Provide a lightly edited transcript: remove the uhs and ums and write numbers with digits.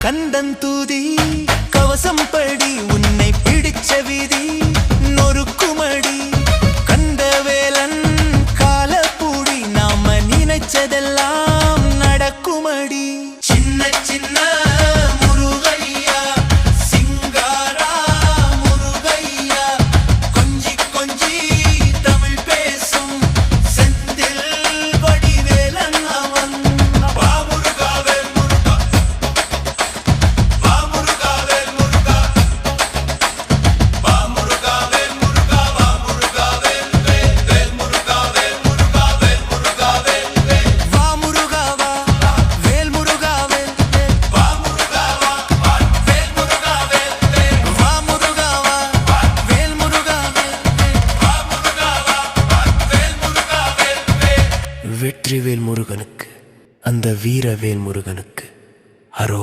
கந்தன் தூதி கவசம் படி உன்னை பிடிச்ச விதி நொறுக்குமடி கந்தவேலன் காலப்பூடி நாம நினைச்சதெல்லாம் நடக்குமடி சின்ன சின்ன முருகையா சிங்காரா முருகையா கொஞ்சி கொஞ்சி தமிழ் பேசும் செந்தில் வடிவேலன் அவன் வாமுருகாவேல் முருகா வாமுருகாவேல் முருகா வாமுருகாவேல் முருகா வாமுருகாவேல் வேல் முருகாவேல் முருகா வேல் முருகாவேல் வாமுருகாவா வேல் முருகாவேல் வாமுருகாவா வேல் முருகாவேல் வாமுருகாவா வேல் முருகாவேல் வாமுருகாவா வேல் முருகாவேல் வெற்றிவேல் முருகனுக்கு அந்த வீரவேல் முருகனுக்கு அரோ